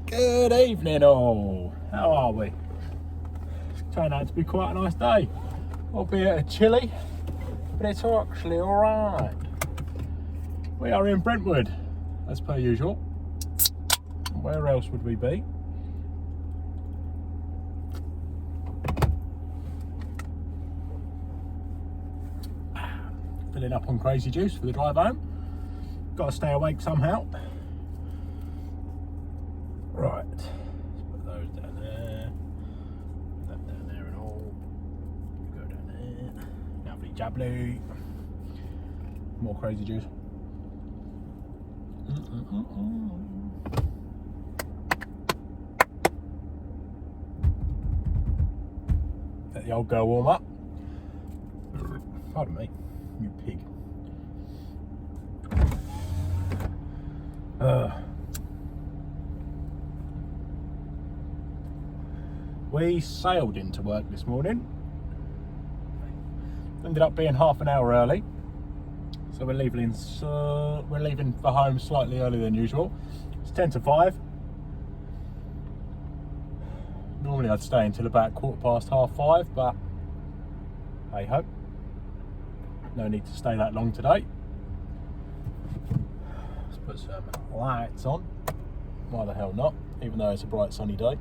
Good evening all. How are we? It's turned out to be quite a nice day. Albeit a chilly, but it's actually alright. We are in Brentwood, as per usual. Where else would we be? Filling up on crazy juice for the drive home. Got to stay awake somehow. Right, let's put those down there. Put that down there and all. Go down there. Lovely jubbly. More crazy juice. Let the old girl warm up. Pardon me, you pig. We sailed into work this morning. Ended up being half an hour early, so we're leaving for home slightly earlier than usual. It's 10 to 5. Normally I'd stay until about 5:15, but hey ho, no need to stay that long today. Let's put some lights on. Why the hell not, even though it's a bright sunny day.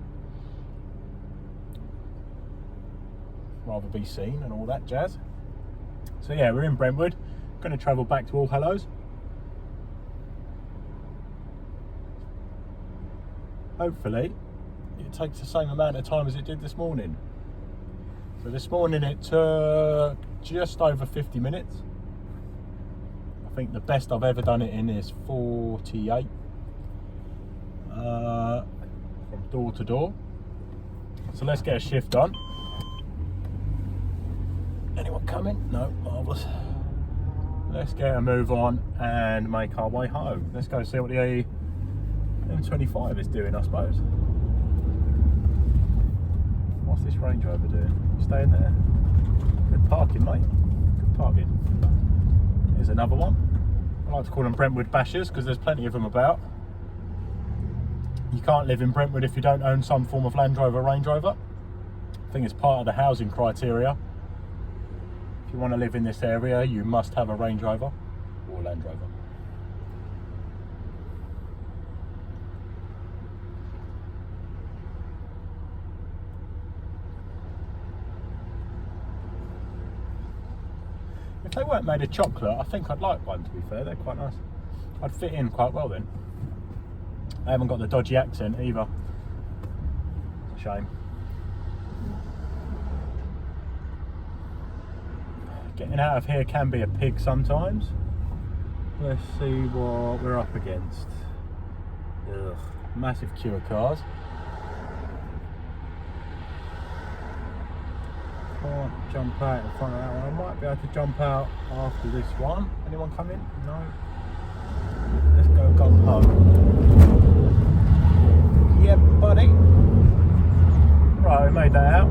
Rather be seen and all that jazz. So yeah, we're in Brentwood. Going to travel back to Allhallows. Hopefully it takes the same amount of time as it did this morning. So this morning it took just over 50 minutes. I think the best I've ever done it in is 48 from door to door. So let's get a shift on. Anyone coming? No, marvellous. Let's get a move on and make our way home. Let's go see what the M25 is doing, I suppose. What's this Range Rover doing? Staying there? Good parking, mate. Good parking. Here's another one. I like to call them Brentwood bashers because there's plenty of them about. You can't live in Brentwood if you don't own some form of Land Rover or Range Rover. I think it's part of the housing criteria. If you want to live in this area, you must have a Range Rover or Land Rover. If they weren't made of chocolate, I think I'd like one, to be fair. They're quite nice. I'd fit in quite well then. I haven't got the dodgy accent either. It's a shame. Getting out of here can be a pig sometimes. Let's see what we're up against. Ugh, massive queue of cars. Can't jump out in front of that one. I might be able to jump out after this one. Anyone coming? No. Let's go home. Yeah, buddy. Right, we made that out.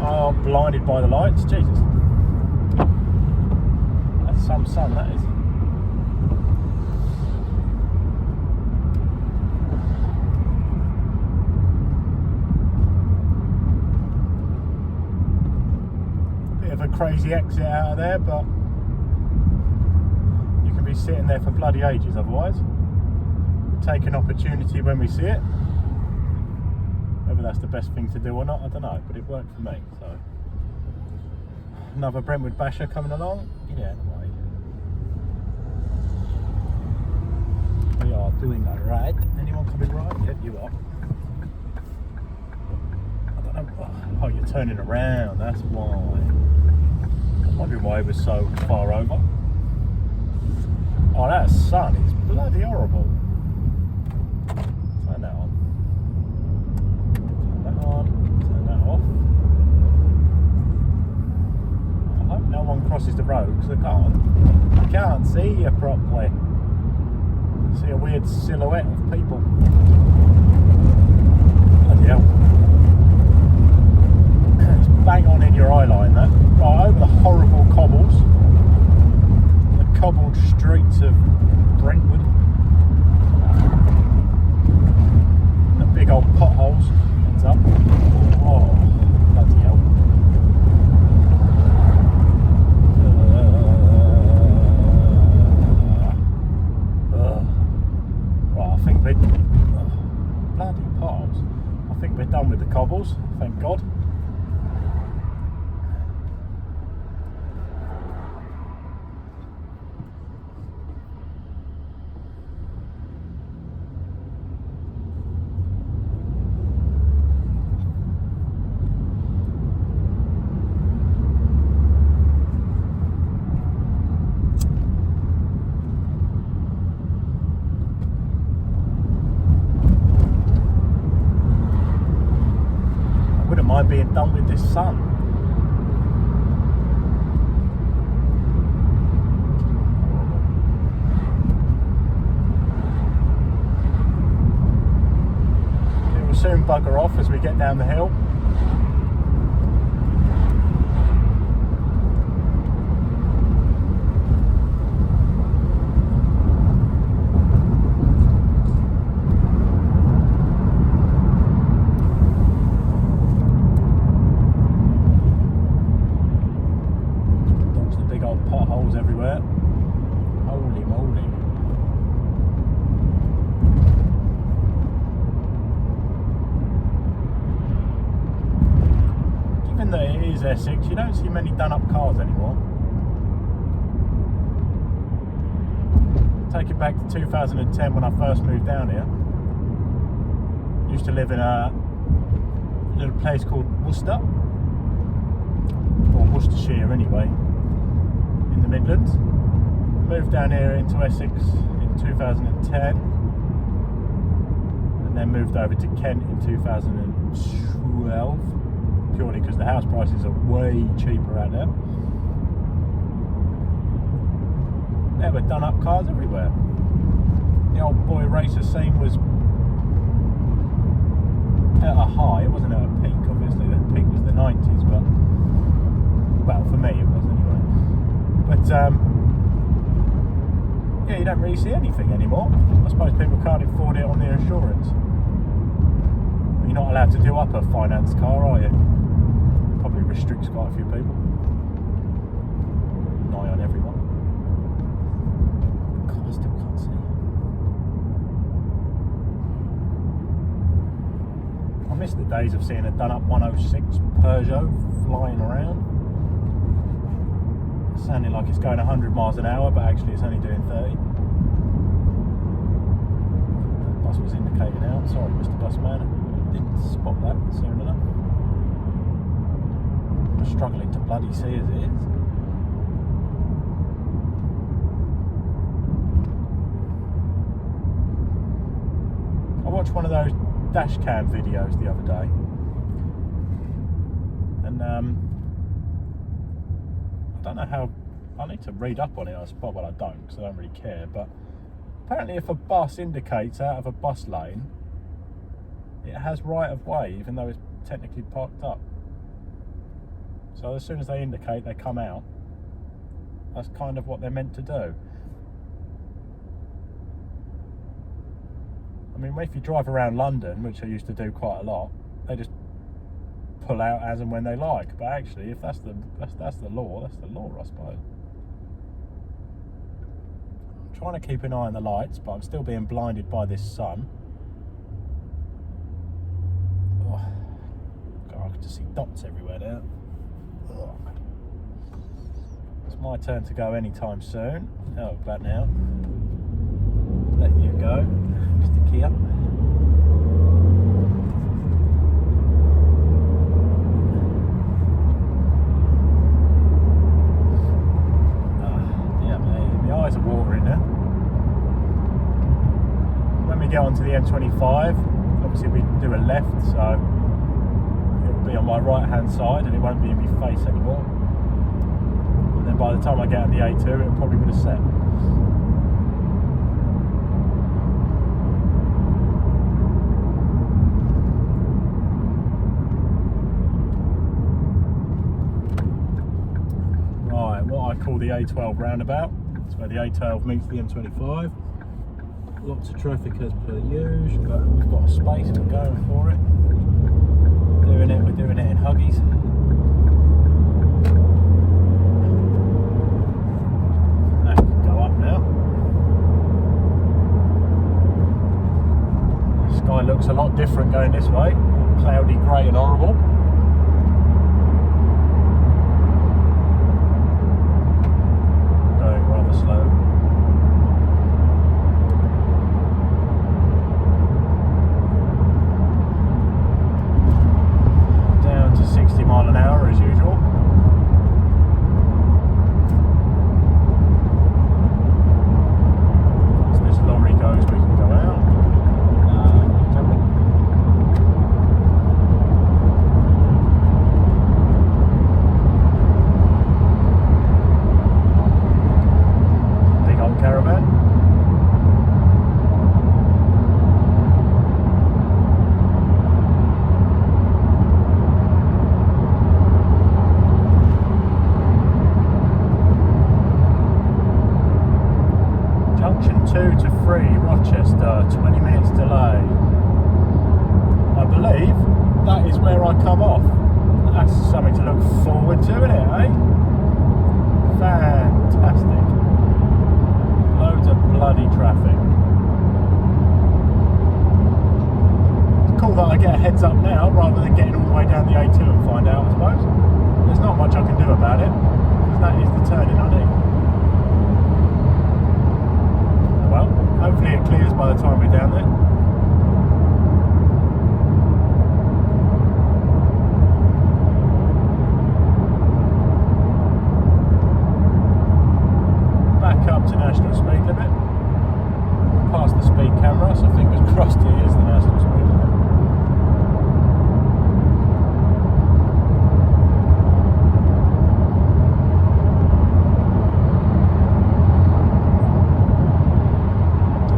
Oh, blinded by the lights, Jesus. That's some sun, that is. Bit of a crazy exit out of there, but you can be sitting there for bloody ages otherwise. Take an opportunity when we see it. Whether that's the best thing to do or not, I don't know, but it worked for me. So another Brentwood basher coming along. Get out of the way. We are doing a ride. Anyone coming right? Yep, you are. I don't know. Oh, you're turning around. That's why. I'm wondering why it was so far over. Oh, that sun is bloody horrible. Turn that on. Turn that off. I hope no one crosses the road because I can't see you properly. I see a weird silhouette of people. Bloody hell. It's bang on in your eye line, that. Right, over the horrible cobbles. The cobbled streets of Brentwood. think we're bloody potholes. I think we're done with the cobbles, thank God. Mind being done with this sun. It will soon bugger off as we get down the hill. Potholes everywhere. Holy moly. Given that it is Essex, you don't see many done up cars anymore. Take it back to 2010 when I first moved down here. Used to live in a little place called Worcester, or Worcestershire anyway, in the Midlands. Moved down here into Essex in 2010 and then moved over to Kent in 2012, purely because the house prices are way cheaper out there. There were done up cars everywhere. The old boy racer scene was at a high, it wasn't at a peak obviously, the peak was the 90s, but well, for me it was anyway. But yeah, you don't really see anything anymore. I suppose people can't afford it on their insurance. You're not allowed to do up a finance car, are you? Probably restricts quite a few people. Nigh on everyone. God, I still can't see. I miss the days of seeing a done up 106 Peugeot flying around. Sounding like it's going 100 miles an hour, but actually it's only doing 30. The bus was indicating out. Sorry, Mr. Busman, I didn't spot that soon enough. I'm struggling to bloody see as it is. I watched one of those dash cam videos the other day, and I don't know how, I need to read up on it, I suppose. Well, I don't, because I don't really care, but apparently if a bus indicates out of a bus lane, it has right of way, even though it's technically parked up. So as soon as they indicate, they come out. That's kind of what they're meant to do. I mean, if you drive around London, which I used to do quite a lot, they just pull out as and when they like. But actually, if that's the law, that's the law, I suppose. I'm trying to keep an eye on the lights, but I'm still being blinded by this sun. Oh, God, I can just see dots everywhere now. Oh. It's my turn to go anytime soon. Oh, about now. Let you go, Mr. Kia. Eyes are watering now. When we get onto the M25, obviously we do a left, so it'll be on my right hand side and it won't be in my face anymore. And then by the time I get on the A2, it probably would have set. Right, what I call the A12 roundabout. That's where the A12 meets the M25. Lots of traffic as per usual, but we've got a space, we're going for it. We're doing it in huggies. That can go up now. Sky looks a lot different going this way. Cloudy, grey and horrible. Going rather slow. Down to 60 mile an hour as usual. As this lorry goes, we can go out. Caravan. Junction 2 to 3, Rochester, 20 minutes delay. I believe that is where I come off. That's something to look forward to, isn't it, eh? Fantastic. Loads of bloody traffic. It's cool that I get a heads up now rather than getting all the way down the A2 and find out, I suppose. There's not much I can do about it, because that is the turning I need. Well, hopefully it clears by the time we're down there. Up to national speed limit, past the speed camera, so fingers crossed it is the national speed limit.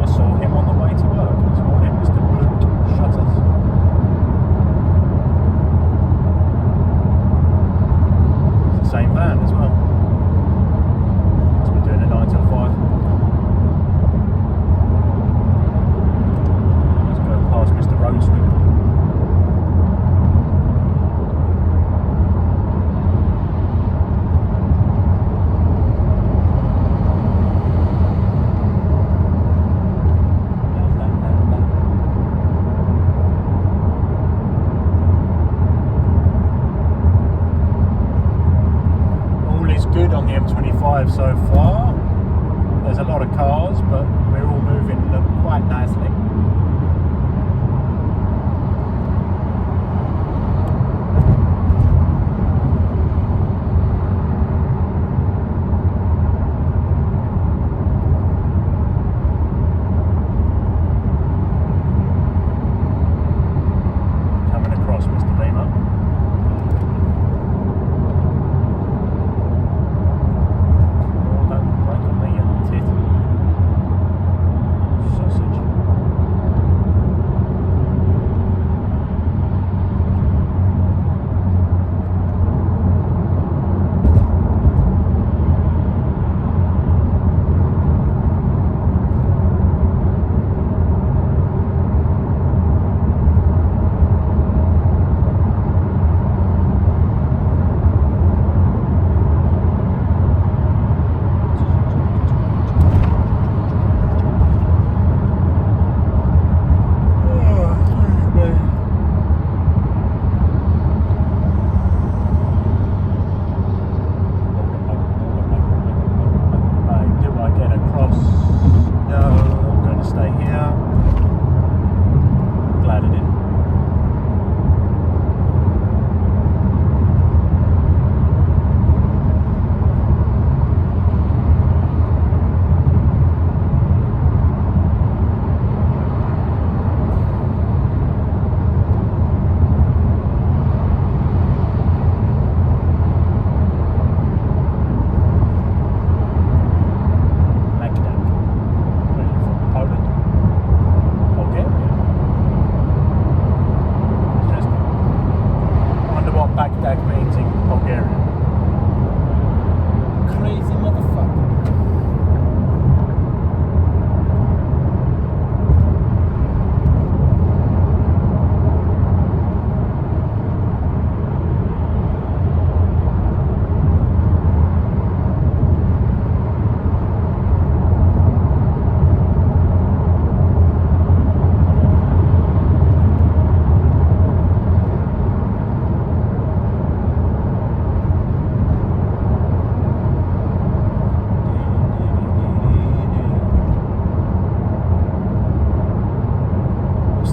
I saw him on the way to work this morning, Mr. Blue Shutters. It's the same van as well. Doing a 9 till 5. Let's go past Mr. Road Sweep. Good on the M25 so far. There's a lot of cars, but we're all moving quite nicely. Coming across, Mr. Beamer.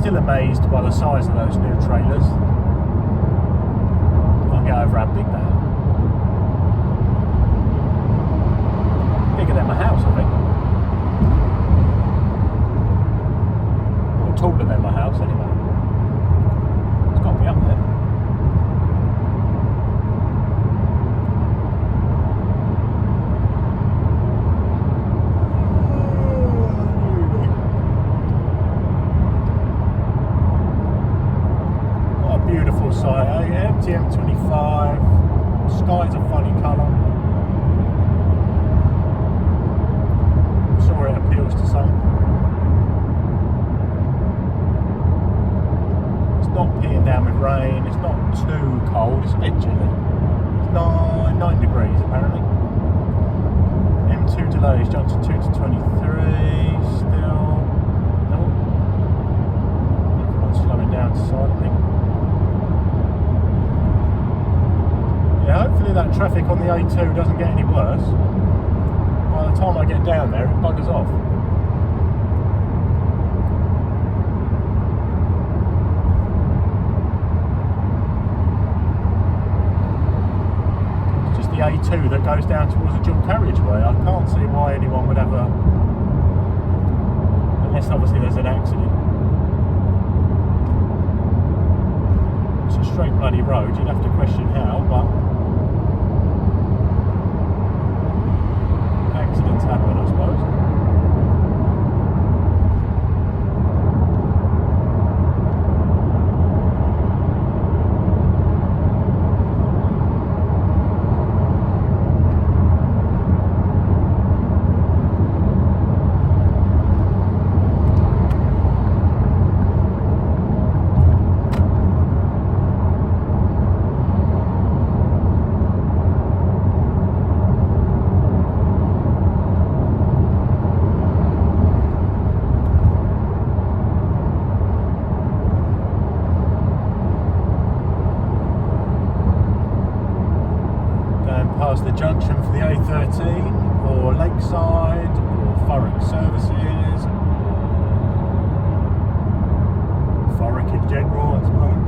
still amazed by the size of those new trailers. Can't get over how big they are. Bigger than my house, I think. Or taller than my house, anyway. It's got to be up there. Beautiful site, empty M25, sky's a funny colour. Sure, it appeals to some. It's not peeing down with rain, it's not too cold, it's a bit chilly. It's 9 degrees apparently. M2 delays, junction 2 to 23, still. Nope. Everyone's slowing down to side, I think. Yeah, hopefully that traffic on the A2 doesn't get any worse. By the time I get down there, it buggers off. It's just the A2 that goes down towards the dual carriageway. I can't see why anyone would ever, unless obviously there's an accident. It's a straight bloody road, you'd have to question how, but accidents happen, I suppose. Past the junction for the A13 or Lakeside or Thurrock Services or Thurrock in general, I suppose.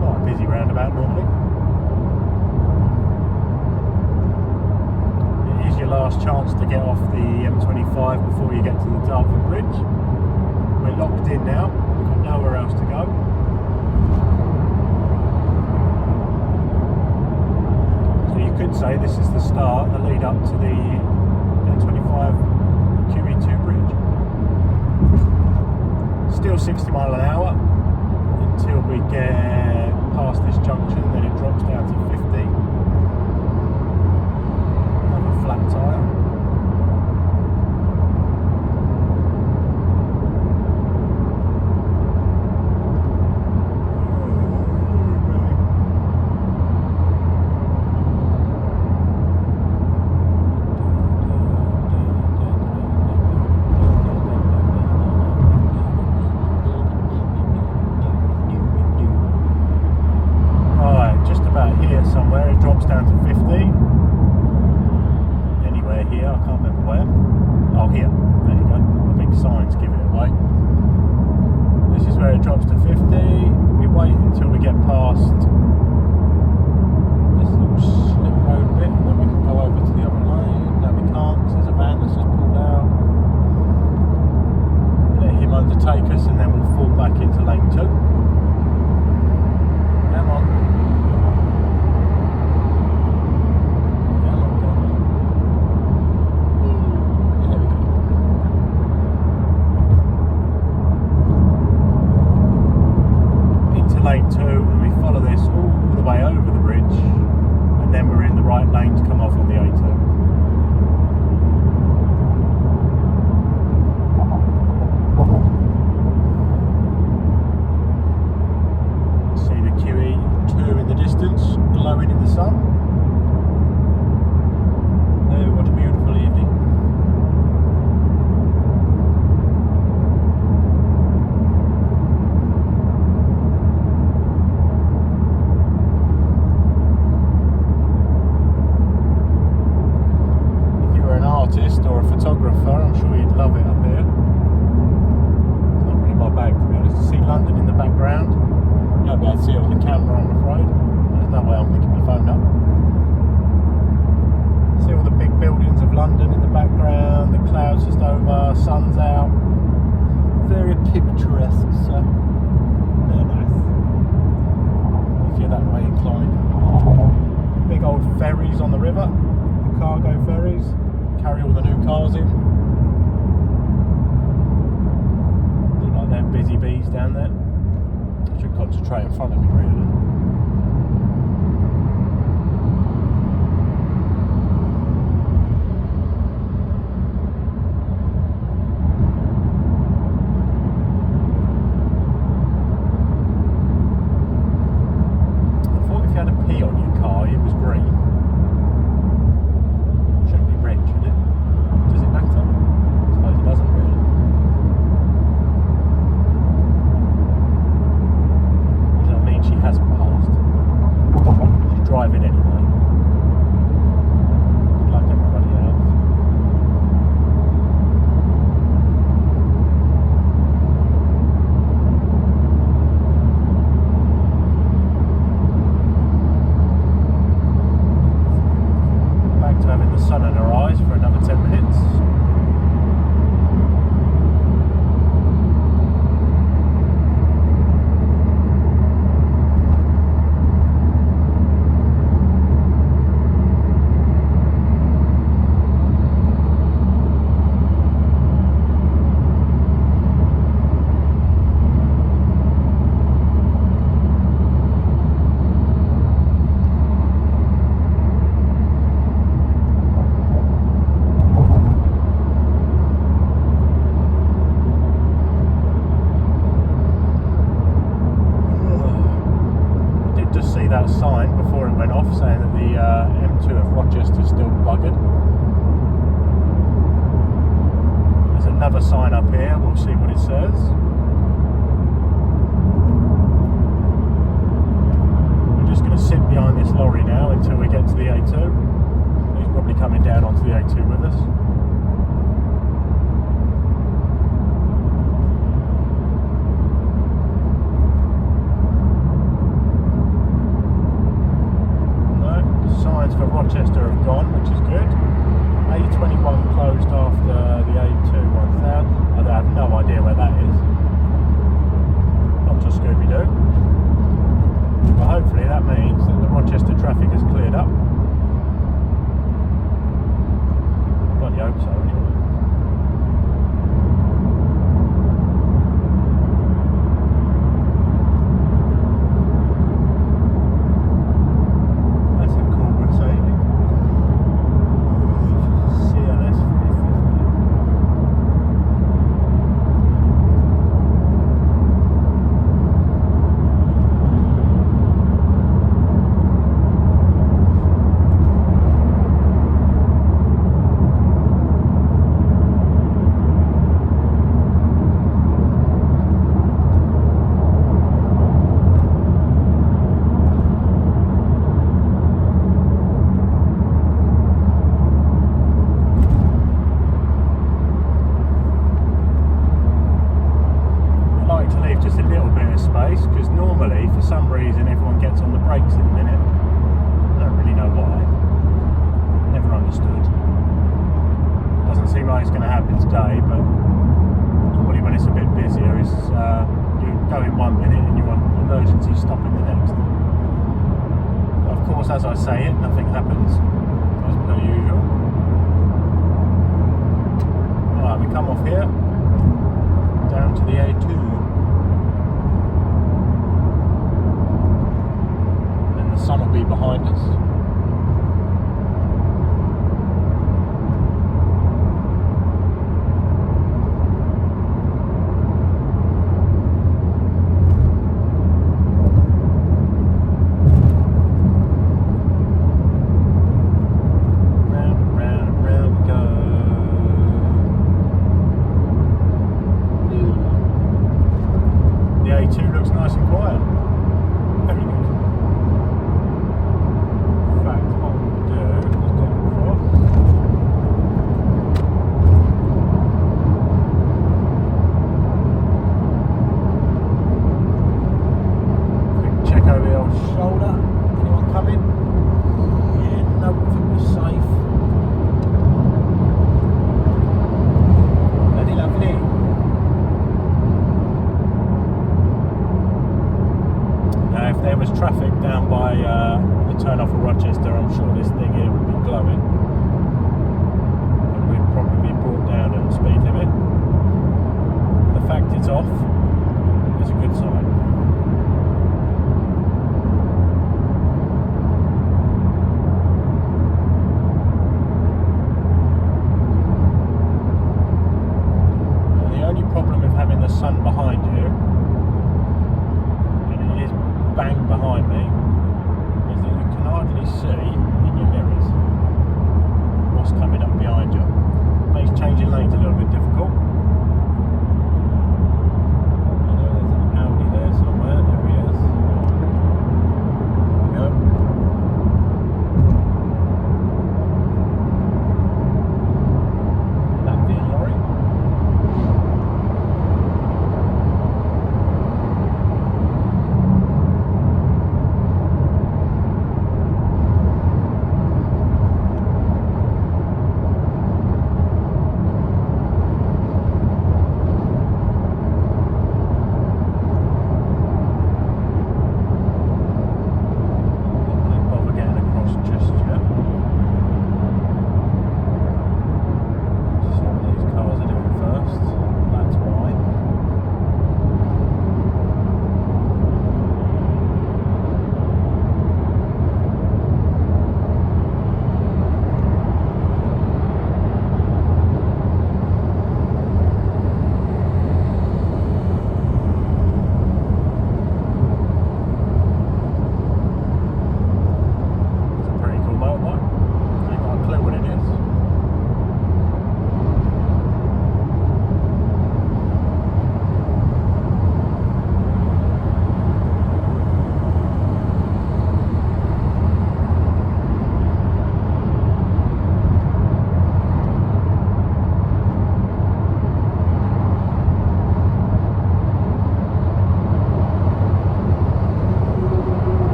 Quite a busy roundabout normally. It is your last chance to get off the M25 before you get to the Dartford Bridge. We're locked in now, we've got nowhere else to go. You could say this is the start, the lead up to the M25 QE2 bridge. Still 60 mile an hour until we get past this junction, then it drops down to 50. Another flat tyre. Somewhere it drops down to 50. Anywhere here, I can't remember where. Oh, here. There you go. The big sign's giving it away. This is where it drops to 50. We wait until we get past this little slip road bit, and then we can go over to the other lane. No, we can't because there's a van that's just pulled out. Let him undertake us, and then we'll fall back into lane 2. Come on. Lane 2, and we follow this all the way over the bridge, and then we're in the right lane to come off on the A2. See the QE2 in ease down there. I should concentrate in front of me really. I thought if you had a P on your car, it was green. Shouldn't be red, should it? Does it matter? I suppose it doesn't really. Does that mean she hasn't passed? She's driving anyway. Good luck everybody else. Back to having the sun in her eyes for another 10 minutes. That sign before it went off saying that the M2 of Rochester's still buggered. There's another sign up here, we'll see what it says. We're just going to sit behind this lorry now until we get to the A2. He's probably coming down onto the A2 with us. Signs for Rochester have gone, which is good. A21 closed after the A2 1000. I have no idea where that is. Not to Scooby-Doo. But hopefully that means that the Rochester traffic has cleared up. I bloody hope so anyway. Just a little bit of space, because normally for some reason everyone gets on the brakes in a minute. I don't really know why. Never understood. Doesn't seem like it's going to happen today, but normally when it's a bit busier, it's you go in 1 minute and you want emergency stop in the next. But of course, as I say it, nothing happens as per usual. Alright, we come off here down to the A2. The sun will be behind us. Round and round and round we go. The A2 looks nice and quiet. Very good. Shoulder, anyone coming? Yeah, no, I think we're safe. Bloody lovely. Now, if there was traffic down by the turn off of Rochester, I'm sure this thing here would be glowing. And we'd probably be brought down at the speed limit. The fact it's off That's a good sign. The only problem with having the sun behind you, and it is bang behind me, is that you can hardly see in your mirrors what's coming up behind you. Makes changing lanes a little bit difficult.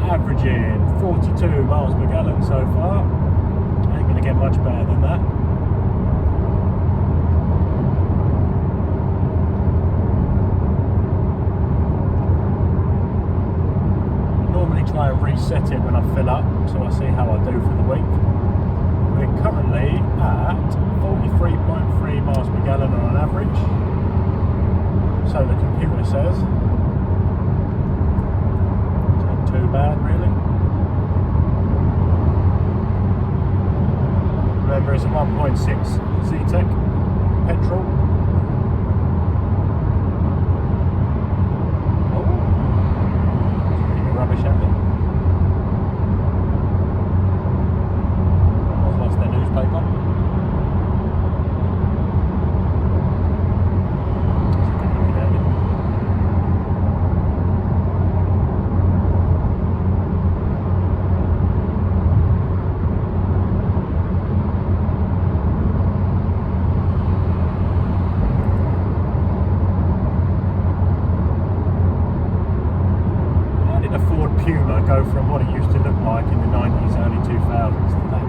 Averaging 42 miles per gallon so far. Ain't going to get much better than that. I normally try and reset it when I fill up, so I see how I do for the week. We're currently at 43.3 miles per gallon on an average. So the computer says. Too bad, really. Remember, it's a 1.6 Z-Tech petrol. Oh, it's rubbish at me. I've lost their newspaper. Go from what it used to look like in the 90s, early 2000s to that.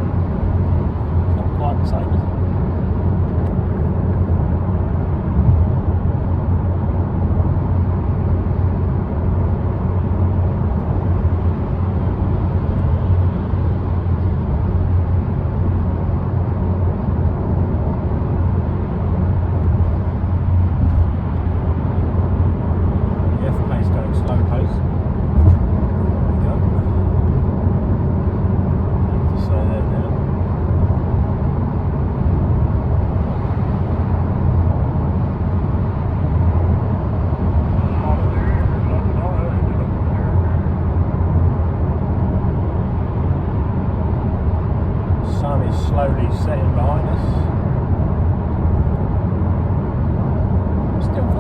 Not quite the same, is it? The F-pace going slow pace. There we go.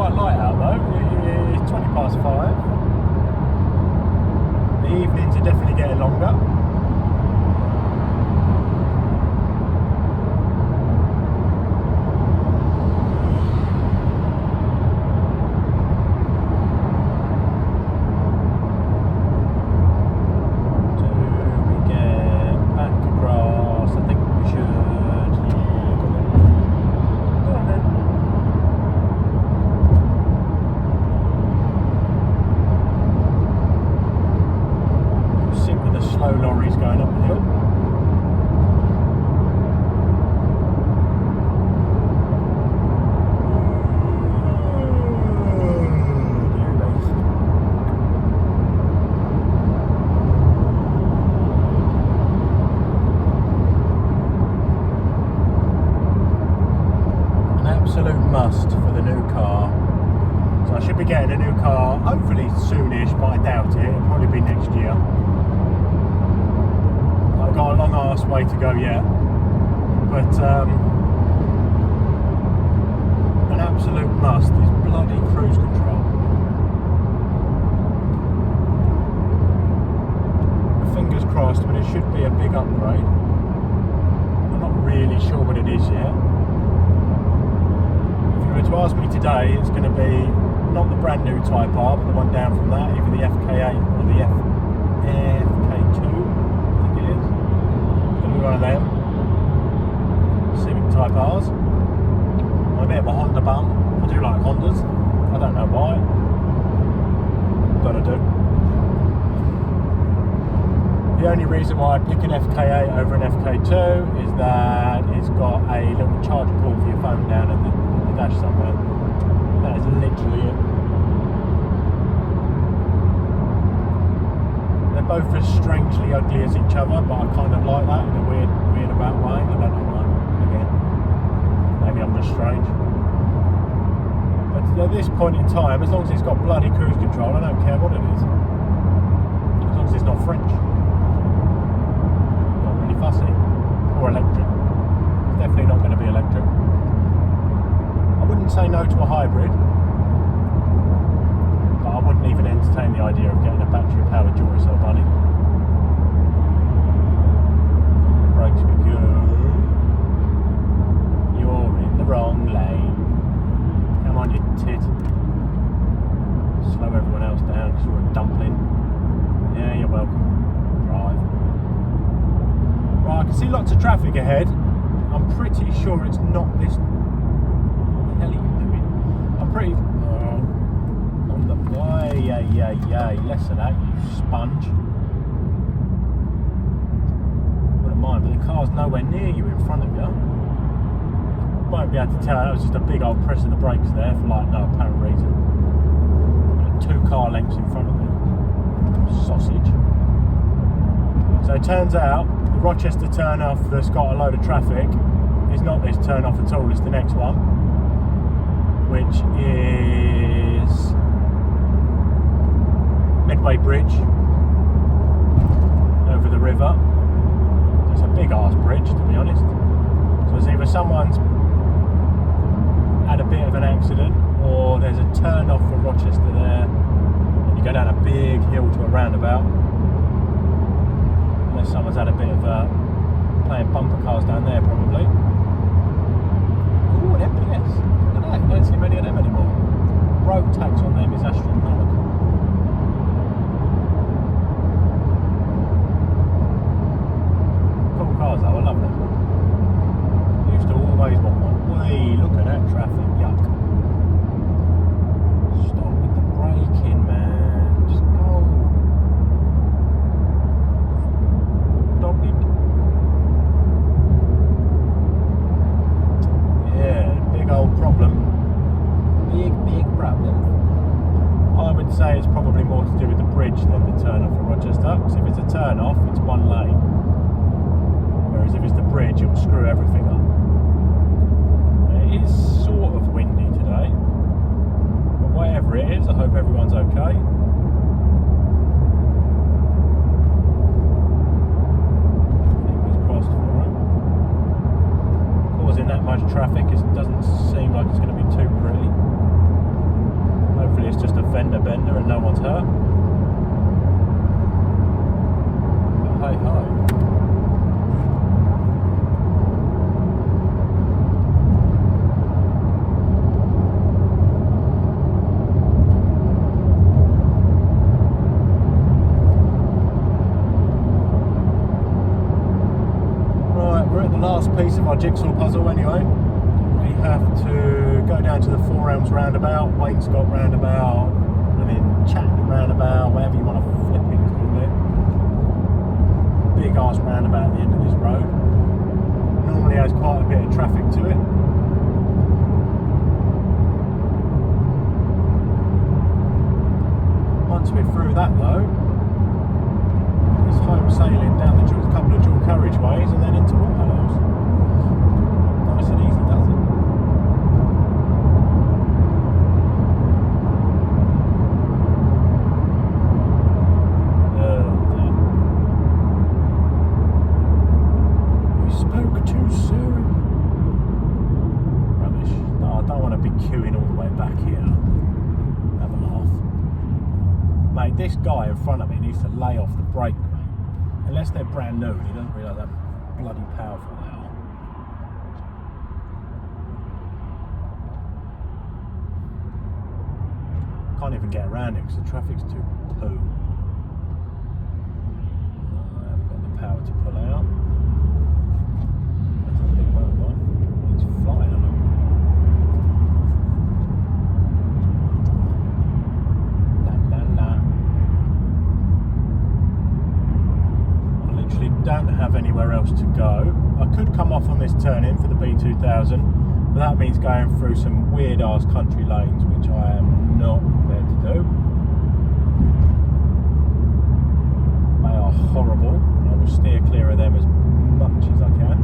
quite light out though. It is 20 past 5. The evenings are definitely getting longer. Must for the new car. So I should be getting a new car hopefully soonish, but I doubt it. It'll probably be next year. I've got a long ass way to go yet, but an absolute must is bloody cruise control. Fingers crossed, but it should be a big upgrade. I'm not really sure what it is yet. If you were to ask me today, it's going to be not the brand new Type R, but the one down from that, either the FK8 or the FK2, I think it is. It's going to be one of them. Civic Type Rs. I'm a bit of a Honda bum. I do like Hondas. I don't know why, but I do. The only reason why I'd pick an FK8 over an FK2 is that it's got a little charger port for your phone down in the dash somewhere. That is literally it. They're both as strangely ugly as each other, but I kind of like that in a weird about way. I don't know why. Again, maybe I'm just strange. But at this point in time, as long as it's got bloody cruise control, I don't care what it is. As long as it's not French. Not really fussy. Or electric. It's definitely not going to be electric. I wouldn't say no to a hybrid, but I wouldn't even entertain the idea of getting a battery powered Duracell bunny. The brakes be good. You're in the wrong lane. Come on, you tit. Slow everyone else down because you're a dumpling. Yeah, you're welcome. Drive. Right, I can see lots of traffic ahead. I'm pretty sure it's not this. What the hell are you doing? I'm pretty. On the way, yeah. Less of that, you sponge. Wouldn't mind, but the car's nowhere near you in front of you. Won't be able to tell. That was just a big old press of the brakes there for like no apparent reason. And 2 car lengths in front of me. Sausage. So it turns out the Rochester turn off that's got a load of traffic is not this turn off at all, it's the next one, which is Medway Bridge over the river. It's a big ass bridge, to be honest. So it's either someone's had a bit of an accident or there's a turn off for Rochester there and you go down a big hill to a roundabout. Unless someone's had a bit of playing bumper cars down there, probably. Ooh, an MPS. Look at that, you don't see many of them anymore. Road tax on them is astronomical. Cool cars though, I love them. Used to always want one. Whee, look at that traffic, yuck. Stop with the braking, man. Just go. Stop it. Yeah, big old problem. Big problem. I would say it's probably more to do with the bridge than the turn off for Rochester. Because if it's a turn off, it's one lane. Whereas if it's the bridge, it'll screw everything up. It is sort of windy today. But whatever it is, I hope everyone's okay. Fingers crossed for them. Causing that much traffic, it doesn't seem like it's going to be too pretty. our jigsaw puzzle anyway. We have to go down to the Four Elms roundabout, Wainscott roundabout, and then Chatton roundabout, whatever you want to flipping call it. Big ass roundabout at the end of this road. Normally has quite a bit of traffic to it. Once we're through that though, it's home sailing down the couple of dual carriageways and then into allhallows. Nice and easy, does it? Oh dear. We spoke too soon. Rubbish. No, I don't want to be queuing all the way back here. Have a laugh. Mate, this guy in front of me needs to lay off the brake, mate. Unless they're brand new and he doesn't realise how bloody powerful they are. Can't even get around it because the traffic's too poo. I haven't got the power to pull out. That's a big motorbike. He's flying along. Don't have anywhere else to go. I could come off on this turn in for the B2000, but that means going through some weird ass country lanes, which I am not prepared to do. They are horrible. I will steer clear of them as much as I can.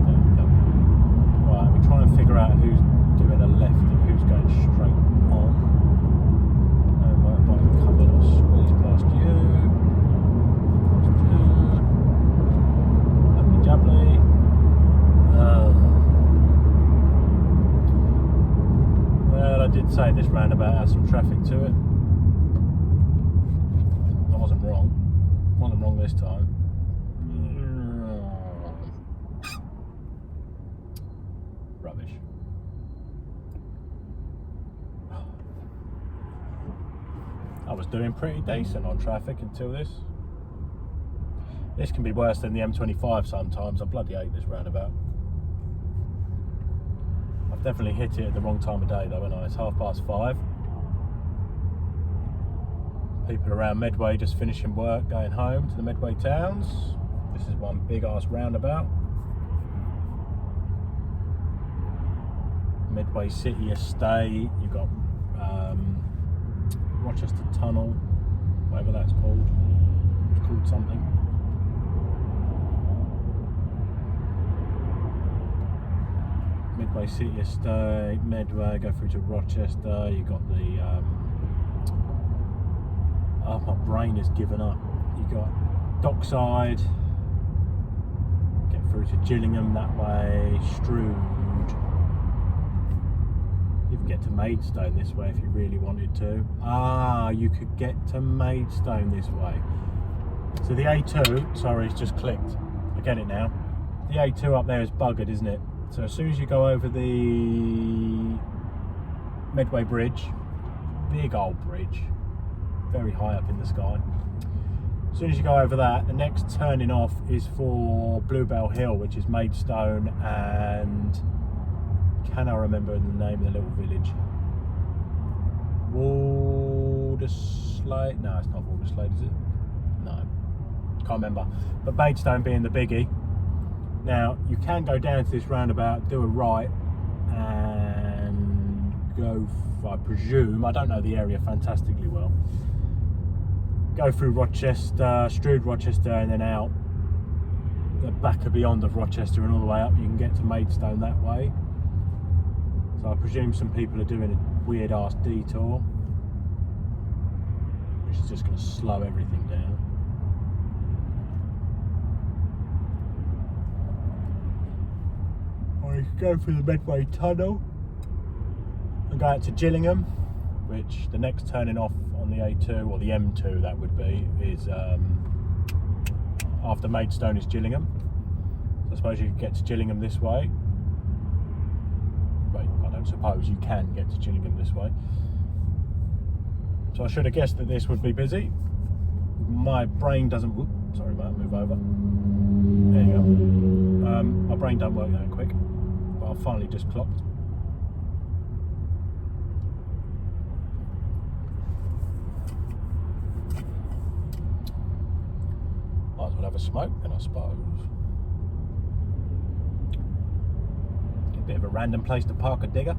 There we go. Right, we're trying to figure out who's doing a left and who's going straight on. No motorbike coming or squeeze past you. Well, I did say this roundabout has some traffic to it. I wasn't wrong. Wasn't wrong this time. Rubbish. I was doing pretty decent on traffic until this. This can be worse than the M25 sometimes. I bloody hate this roundabout. I've definitely hit it at the wrong time of day though, haven't I? It's 5:30. People around Medway just finishing work, going home to the Medway towns. This is one big ass roundabout. Medway City Estate. You've got Rochester Tunnel, whatever that's called. It's called something. Medway City Estate, Medway, go through to Rochester. You got the oh, my brain has given up. You got Dockside, get through to Gillingham that way, Strood. You can get to Maidstone this way if you really wanted to. Ah, you could get to Maidstone this way. So the A2, sorry, it's just clicked. I get it now. The A2 up there is buggered, isn't it? So as soon as you go over the Medway Bridge, big old bridge, very high up in the sky. As soon as you go over that, the next turning off is for Bluebell Hill, which is Maidstone, and can I remember the name of the little village? Walderslade? No, it's not Walderslade, is it? No, can't remember. But Maidstone being the biggie. Now, you can go down to this roundabout, do a right, and go, I presume, I don't know the area fantastically well, go through Rochester, Strood, Rochester, and then out the back of beyond of Rochester and all the way up. You can get to Maidstone that way. So I presume some people are doing a weird ass detour, which is just going to slow everything down. Or you could go through the Medway Tunnel and go out to Gillingham, which the next turning off on the A2, or the M2 that would be, is after Maidstone is Gillingham. So I suppose you could get to Gillingham this way. Wait, I don't suppose you can get to Gillingham this way. So I should have guessed that this would be busy. My brain doesn't, whoop, sorry mate, move over. There you go. My brain don't work that quick, but I've finally just clocked. Might as well have a smoke then, I suppose. A bit of a random place to park a digger,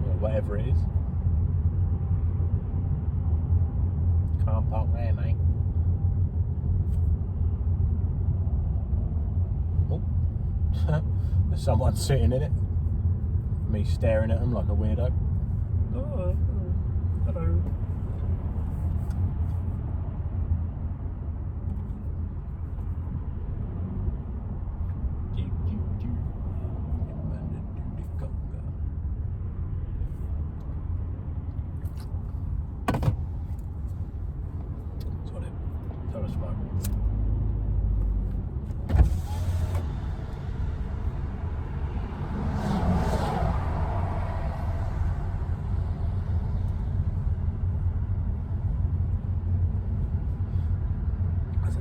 or whatever it is. Can't park there, mate. Oh, there's someone sitting in it. Me staring at them like a weirdo. Oh, hello.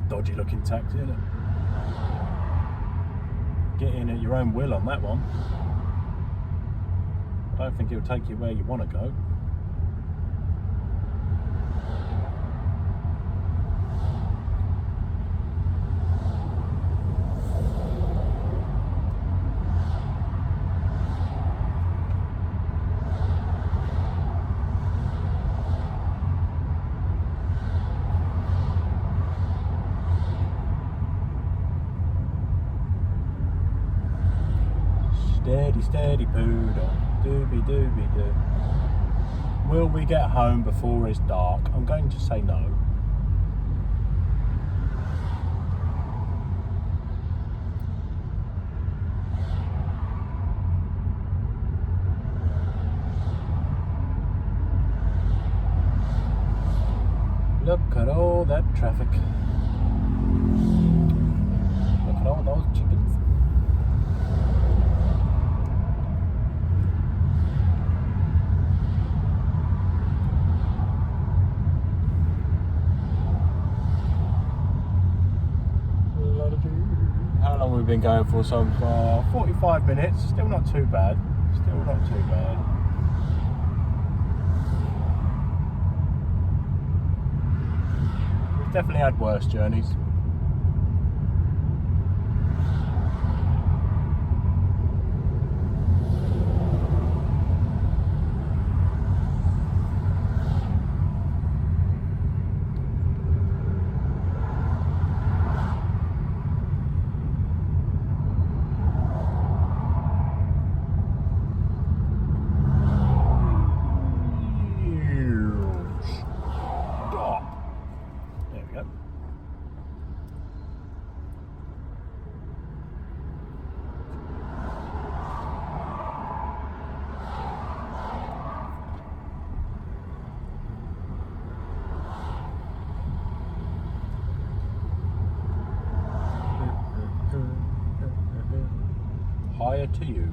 Dodgy looking taxi, isn't it? Get in at your own will on that one. I don't think it'll take you where you want to go. Steady, steady poodle, doobie doobie doo. Will we get home before it's dark? I'm going to say no. Look at all that traffic. Look at all those chickens. How long have we been going for so far? 45 minutes, still not too bad. Still not too bad. We've definitely had worse journeys. Higher to you.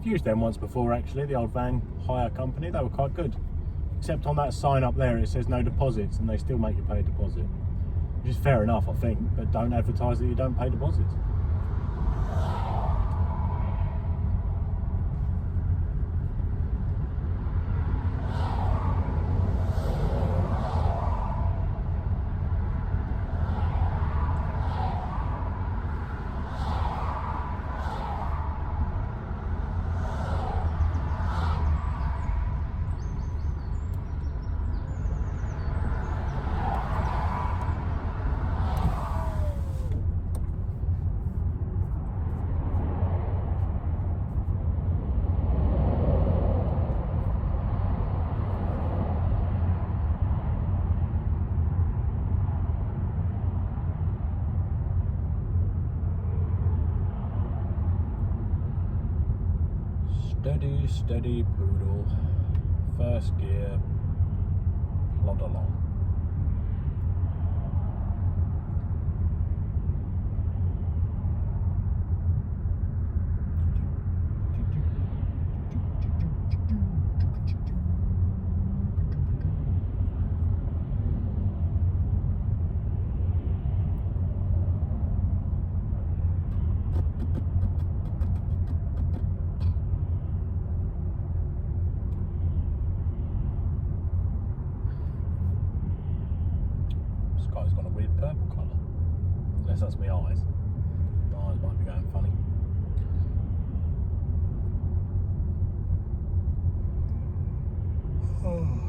I've used them once before actually, the old van hire company. They were quite good. Except on that sign up there it says no deposits and they still make you pay a deposit. Which is fair enough I think, but don't advertise that you don't pay deposits. Steady, steady poodle. First gear. Plod along. guy's got a weird purple colour. Unless that's my eyes. My eyes might be going funny. Oh.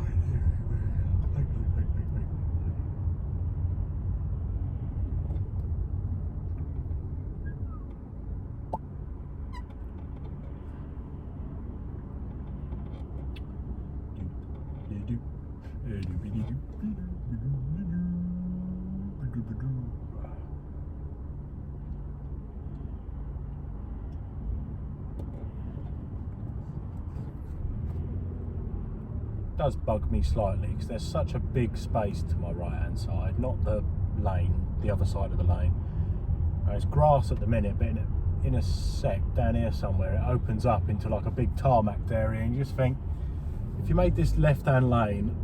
Does bug me slightly because there's such a big space to my right hand side, not the lane, the other side of the lane. There's grass at the minute, but in a sec down here somewhere it opens up into like a big tarmac area, and you just think if you made this left hand lane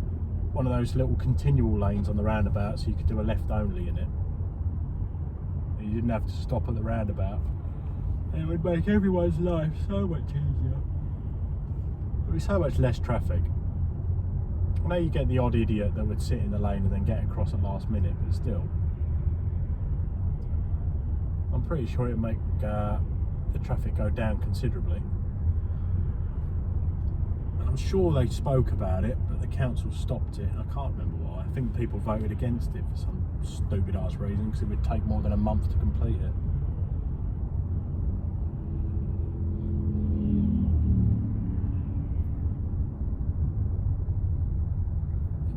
one of those little continual lanes on the roundabout so you could do a left only in it, and you didn't have to stop at the roundabout, it would make everyone's life so much easier. There'd be so much less traffic. I know you get the odd idiot that would sit in the lane and then get across at last minute, but still. I'm pretty sure it'd make the traffic go down considerably. And I'm sure they spoke about it, but the council stopped it. I can't remember why. I think people voted against it for some stupid ass reason, because it would take more than a month to complete it.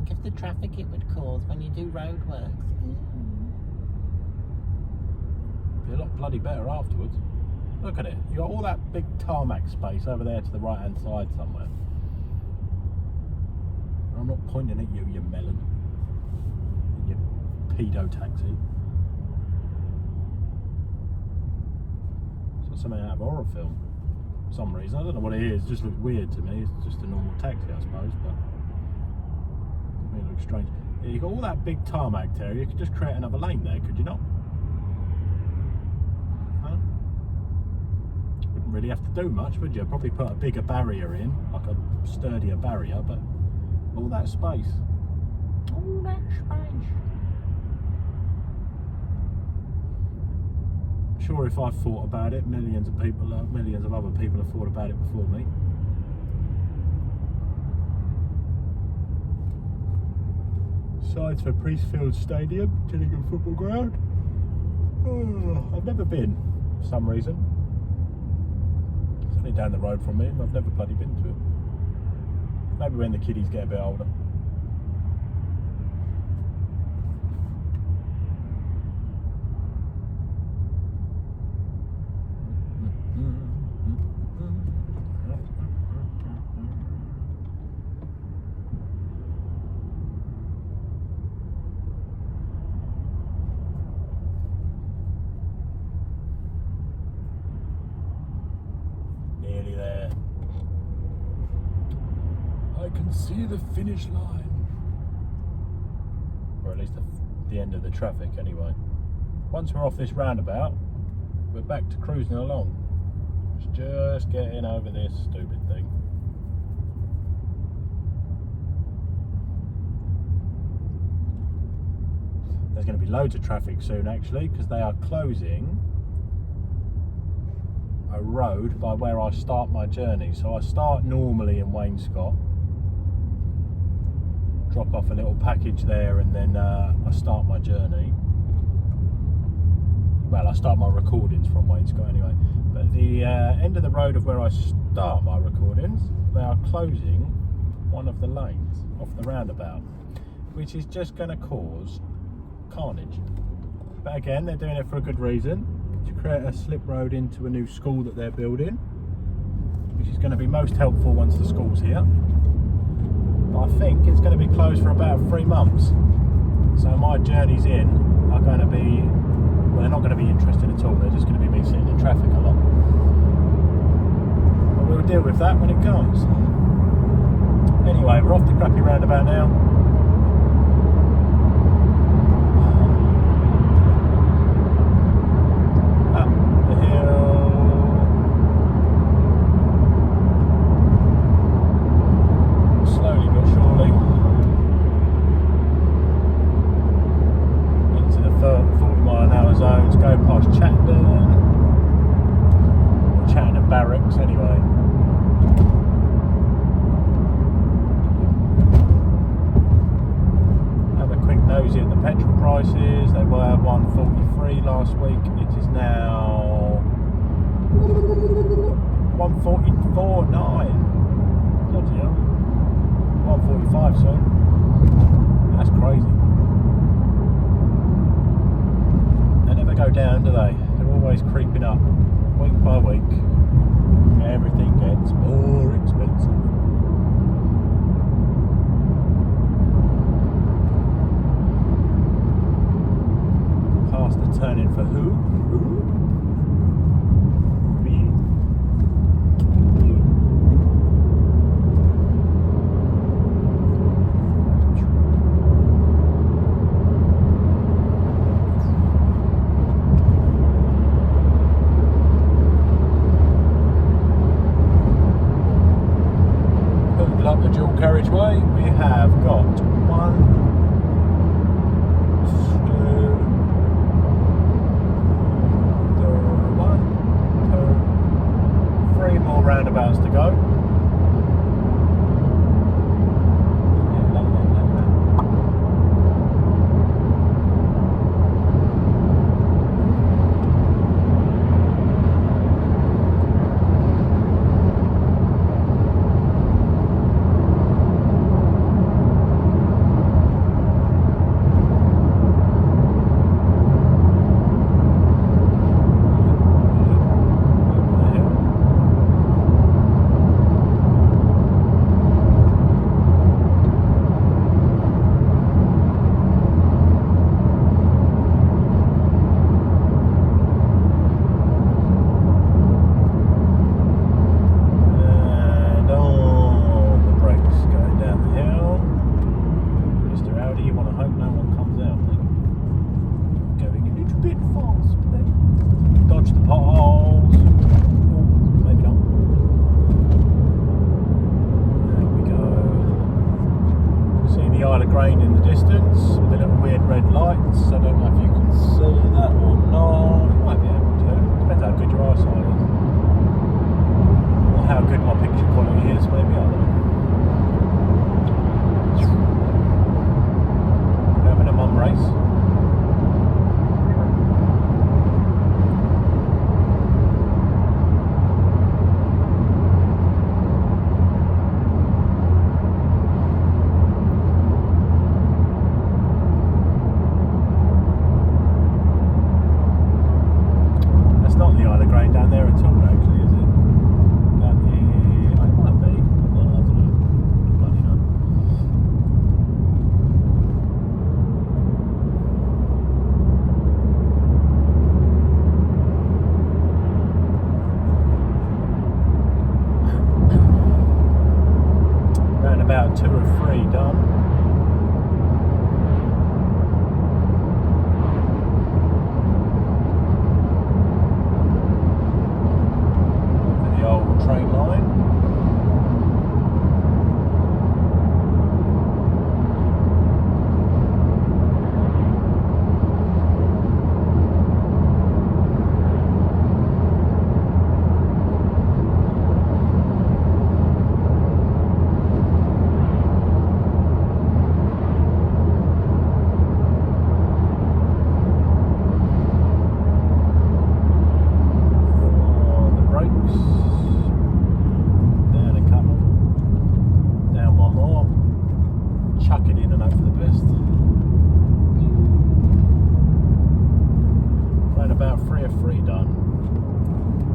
Of the traffic it would cause when you do roadworks. Be a lot bloody better afterwards. Look at it. You got all that big tarmac space over there to the right hand side somewhere. I'm not pointing at you, you melon. You pedo taxi. It's like something out of a horror film. For some reason. I don't know what it is. It just looks weird to me. It's just a normal taxi, I suppose, but it looks strange. Yeah, you've got all that big tarmac area. You could just create another lane there, could you not? Huh? Wouldn't really have to do much, would you? Probably put a bigger barrier in, like a sturdier barrier, but all that space. All that space. I'm sure if I thought about it, millions of other people have thought about it before me. Sides for Priestfield Stadium, Gillingham Football Ground. Oh, I've never been, for some reason. It's only down the road from me, and I've never bloody been to it. Maybe when the kiddies get a bit older. See the finish line, or at least the end of the traffic anyway. Once we're off this roundabout, we're back to cruising along. It's just getting over this stupid thing. There's going to be loads of traffic soon actually, because they are closing a road by where I start my journey. So I start normally in Wainscott, drop off a little package there, and then I start my journey. Well, I start my recordings from Wainscott anyway. But the end of the road of where I start my recordings, they are closing one of the lanes off the roundabout, which is just going to cause carnage. But again, they're doing it for a good reason, to create a slip road into a new school that they're building, which is going to be most helpful once the school's here. I think it's going to be closed for about 3 months, so my journeys in are going to be, well, they're not going to be interesting at all. They're just going to be me sitting in traffic a lot, but we'll deal with that when it comes. Anyway, we're off the crappy roundabout now. Up the hill. Slowly but surely. zones, go past Chatterton Barracks anyway. Have a quick nosy at the petrol prices. They were 143 last week. It is now 144.9. Bloody hell. 145 soon. That's crazy. They never go down, do they? They're always creeping up, week by week. Everything gets more expensive. Past the turning for who? Me. Up the dual carriageway, we have got 1, 2, 3 more roundabouts to go. In the distance with the little weird red lights. I don't know if you can see that or not. You might be able to. Depends how good your eyesight is. Or how good my picture quality is, maybe. I don't know. We're having a mum race. Down there at all, actually, is it? That is, I might be. I don't know. Bloody hell. Around about 2 or 3 done. Train line. About 3 or 3 done.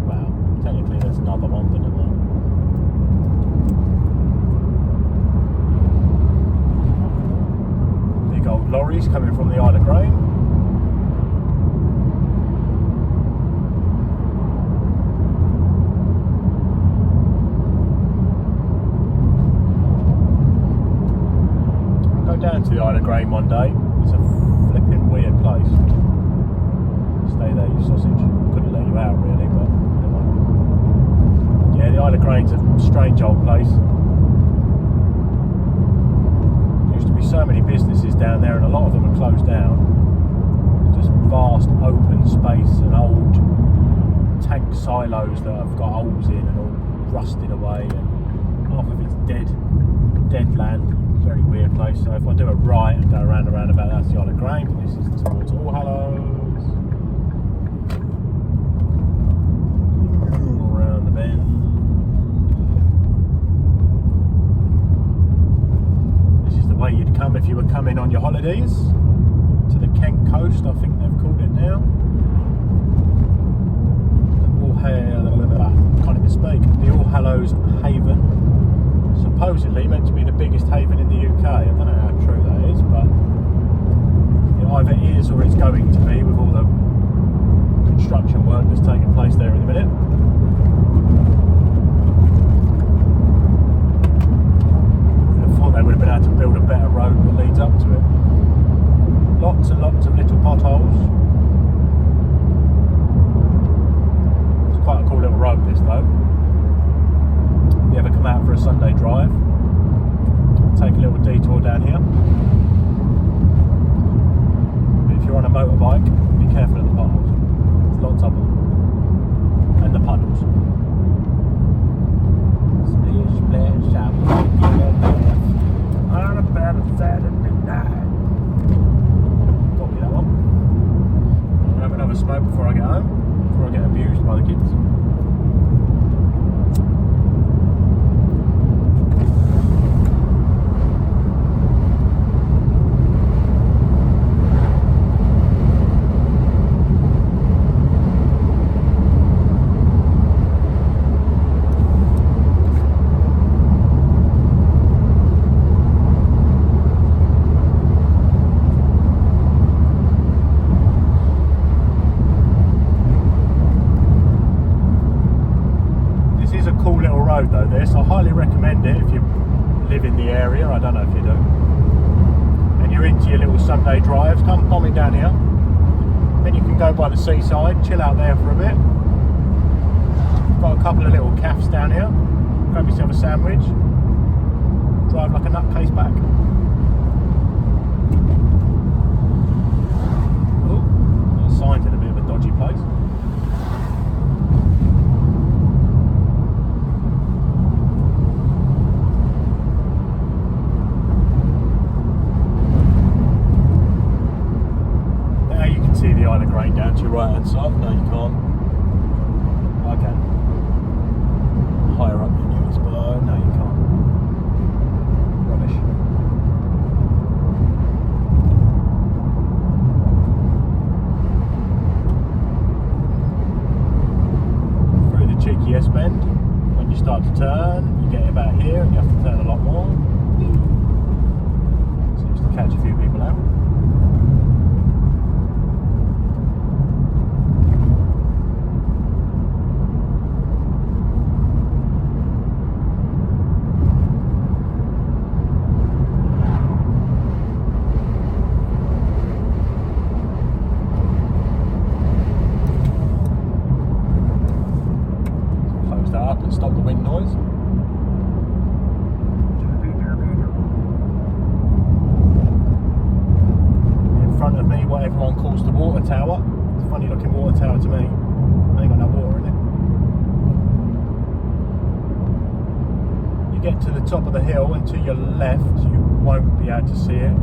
Well, technically there's another one, but never mind. Big old lorries coming from the Isle of Grain. I'll go down to the Isle of Grain one day. It's a flipping weird place. Stay there, you sausage. Couldn't let you out really, but never mind. Yeah, the Isle of Grain's a strange old place. There used to be so many businesses down there and a lot of them are closed down. just vast open space and old tank silos that have got holes in and all rusted away, and half of it's dead land. Very weird place. So if I do a right and go around the roundabout, that's the Isle of Grain. This is towards Allhallows. Around the bend. This is the way you'd come if you were coming on your holidays to the Kent coast, I think they've called it now. Can't even speak. The Allhallows Haven. Supposedly meant to be the biggest haven in the UK. I don't know how true that is, but it either is or it's going to be, with all the construction work that's taking place there in a minute. I thought they would have been able to build a better road that leads up to it. Lots and lots of little potholes. It's quite a cool little road, this though. If you ever come out for a Sunday drive, take a little detour down here. But if you're on a motorbike, be careful of the potholes. There's lots of them. And the puddles. Splish, splash, I will get a bath on a better Saturday night. Got me that one. I'll have another smoke before I get home, before I get abused by the kids. Though this, I highly recommend it if you live in the area. I don't know if you do, and you're into your little Sunday drives, come bombing down here. Then you can go by the seaside, chill out there for a bit. Got a couple of little cafes down here, grab yourself a sandwich, drive like a nutcase back. Oh, that sign's in a bit of a dodgy place. See the Isle of Grain down to your right hand side? No, you can't. I can. Higher up than you, I suppose. No, you can't. Rubbish. Through the cheeky S-bend, when you start to turn, you get about here and you have to turn a lot more. Seems to catch a few people out. Stop the wind noise. In front of me, what everyone calls the water tower. It's a funny looking water tower to me. Ain't got no water in it. You get to the top of the hill and to your left you won't be able to see it.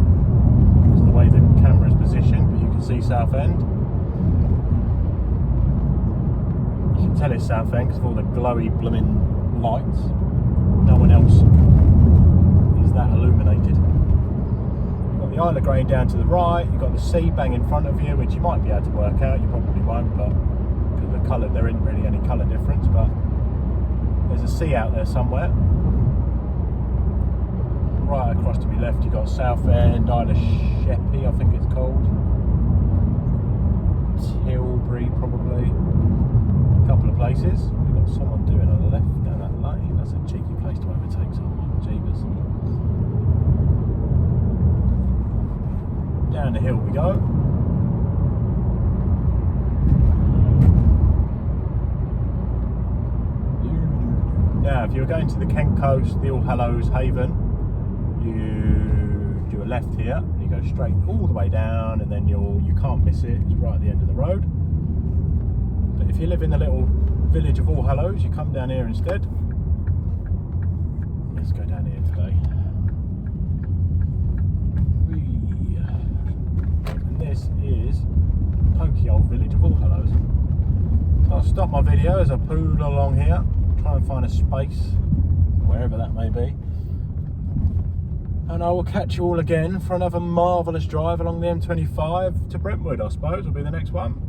It's the way the camera is positioned, but you can see Southend. You can tell it's Southend because of all the glowy blooming lights. No one else is that illuminated. You've got the Isle of Grain down to the right, you've got the sea bang in front of you, which you might be able to work out, you probably won't, but because of the colour, there isn't really any colour difference, but there's a sea out there somewhere. Right across to my left you've got Southend, Isle of Sheppey, I think it's called. Tilbury probably. Couple of places. We've got someone doing on the left down that lane. That's a cheeky place to overtake someone. Jeebus. Down the hill we go. Now, if you're going to the Kent coast, the Allhallows Haven, you do a left here. And you you go straight all the way down, and then you can't miss it. It's right at the end of the road. But if you live in the little village of Allhallows, you come down here instead. Let's go down here today. And this is pokey old village of Allhallows. So I'll stop my video as I poodle along here, try and find a space, wherever that may be. And I will catch you all again for another marvellous drive along the M25 to Brentwood, I suppose, will be the next one.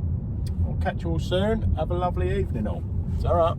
I'll catch you all soon. Have a lovely evening all. It's alright.